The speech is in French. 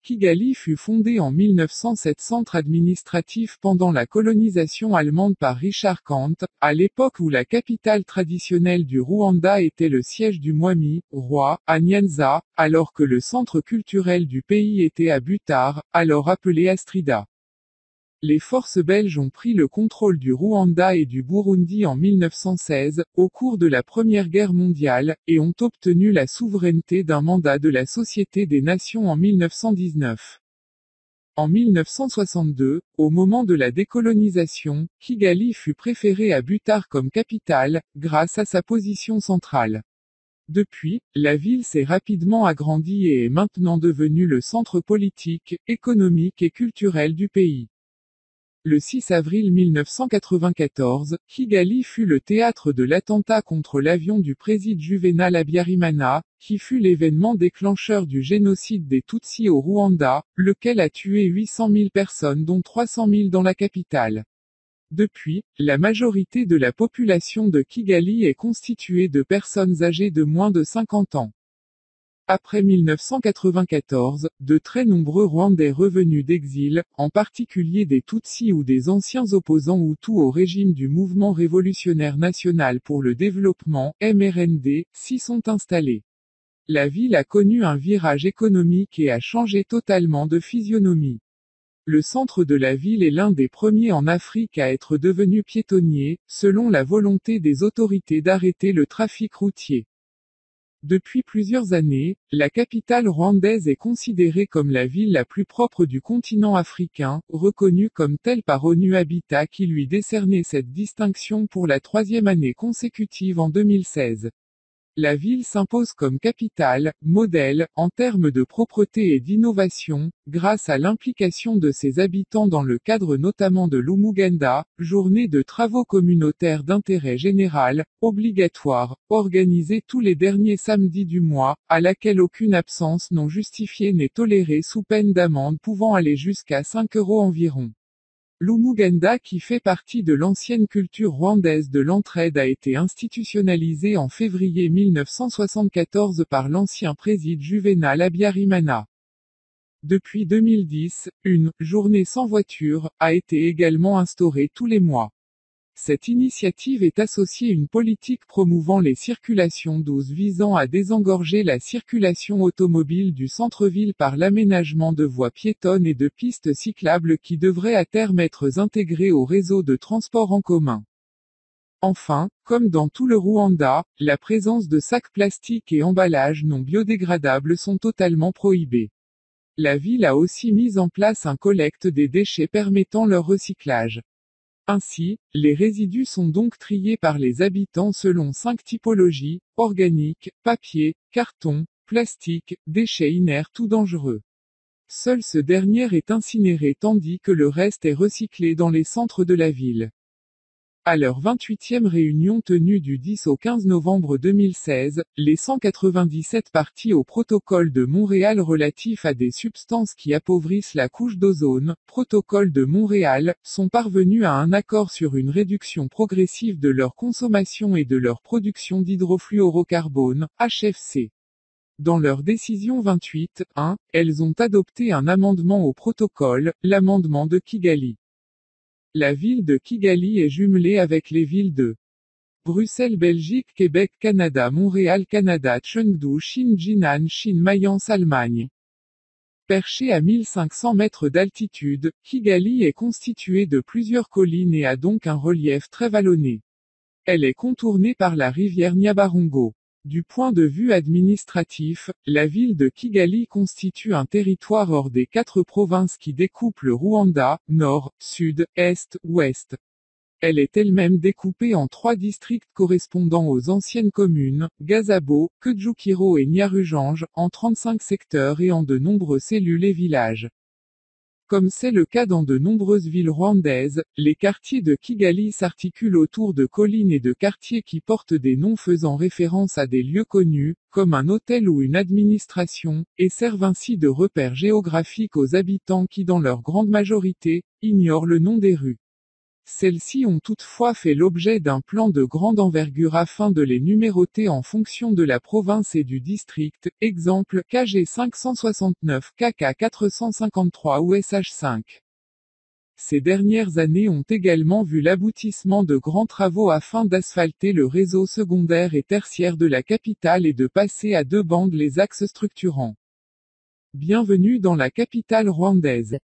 Kigali fut fondé en 1907 centre administratif pendant la colonisation allemande par Richard Kant, à l'époque où la capitale traditionnelle du Rwanda était le siège du Mwami, roi, à Nyanza, alors que le centre culturel du pays était à Butare, alors appelé Astrida. Les forces belges ont pris le contrôle du Rwanda et du Burundi en 1916, au cours de la Première Guerre mondiale, et ont obtenu la souveraineté d'un mandat de la Société des Nations en 1919. En 1962, au moment de la décolonisation, Kigali fut préférée à Butare comme capitale, grâce à sa position centrale. Depuis, la ville s'est rapidement agrandie et est maintenant devenue le centre politique, économique et culturel du pays. Le 6 avril 1994, Kigali fut le théâtre de l'attentat contre l'avion du président Juvénal Habyarimana, qui fut l'événement déclencheur du génocide des Tutsis au Rwanda, lequel a tué 800 000 personnes dont 300 000 dans la capitale. Depuis, la majorité de la population de Kigali est constituée de personnes âgées de moins de 50 ans. Après 1994, de très nombreux Rwandais revenus d'exil, en particulier des Tutsis ou des anciens opposants Hutus au régime du Mouvement révolutionnaire national pour le développement, MRND, s'y sont installés. La ville a connu un virage économique et a changé totalement de physionomie. Le centre de la ville est l'un des premiers en Afrique à être devenu piétonnier, selon la volonté des autorités d'arrêter le trafic routier. Depuis plusieurs années, la capitale rwandaise est considérée comme la ville la plus propre du continent africain, reconnue comme telle par ONU Habitat qui lui décernait cette distinction pour la 3e année consécutive en 2016. La ville s'impose comme capitale, modèle, en termes de propreté et d'innovation, grâce à l'implication de ses habitants dans le cadre notamment de l'Umuganda, journée de travaux communautaires d'intérêt général, obligatoire, organisée tous les derniers samedis du mois, à laquelle aucune absence non justifiée n'est tolérée sous peine d'amende pouvant aller jusqu'à 5 € environ. L'Umuganda qui fait partie de l'ancienne culture rwandaise de l'entraide a été institutionnalisée en février 1974 par l'ancien président Juvénal Habyarimana. Depuis 2010, une « journée sans voiture » a été également instaurée tous les mois. Cette initiative est associée à une politique promouvant les circulations douces visant à désengorger la circulation automobile du centre-ville par l'aménagement de voies piétonnes et de pistes cyclables qui devraient à terme être intégrées au réseau de transport en commun. Enfin, comme dans tout le Rwanda, la présence de sacs plastiques et emballages non biodégradables sont totalement prohibés. La ville a aussi mis en place un collecte des déchets permettant leur recyclage. Ainsi, les résidus sont donc triés par les habitants selon 5 typologies, organique, papier, carton, plastique, déchets inertes ou dangereux. Seul ce dernier est incinéré tandis que le reste est recyclé dans les centres de la ville. À leur 28e réunion tenue du 10 au 15 novembre 2016, les 197 parties au protocole de Montréal relatif à des substances qui appauvrissent la couche d'ozone, protocole de Montréal, sont parvenus à un accord sur une réduction progressive de leur consommation et de leur production d'hydrofluorocarbone, HFC. Dans leur décision 28.1, elles ont adopté un amendement au protocole, l'amendement de Kigali. La ville de Kigali est jumelée avec les villes de Bruxelles Belgique Québec Canada Montréal Canada Chengdu Chine Jinan Chine Mayence Allemagne. Perchée à 1500 mètres d'altitude, Kigali est constituée de plusieurs collines et a donc un relief très vallonné. Elle est contournée par la rivière Nyabarongo. Du point de vue administratif, la ville de Kigali constitue un territoire hors des 4 provinces qui découpent le Rwanda, nord, sud, est, ouest. Elle est elle-même découpée en 3 districts correspondant aux anciennes communes, Gazabo, Kejukiro et Nyarujange, en 35 secteurs et en de nombreux cellules et villages. Comme c'est le cas dans de nombreuses villes rwandaises, les quartiers de Kigali s'articulent autour de collines et de quartiers qui portent des noms faisant référence à des lieux connus, comme un hôtel ou une administration, et servent ainsi de repère géographique aux habitants qui dans leur grande majorité, ignorent le nom des rues. Celles-ci ont toutefois fait l'objet d'un plan de grande envergure afin de les numéroter en fonction de la province et du district, exemple KG 569, KK 453 ou SH5. Ces dernières années ont également vu l'aboutissement de grands travaux afin d'asphalter le réseau secondaire et tertiaire de la capitale et de passer à 2 bandes les axes structurants. Bienvenue dans la capitale rwandaise.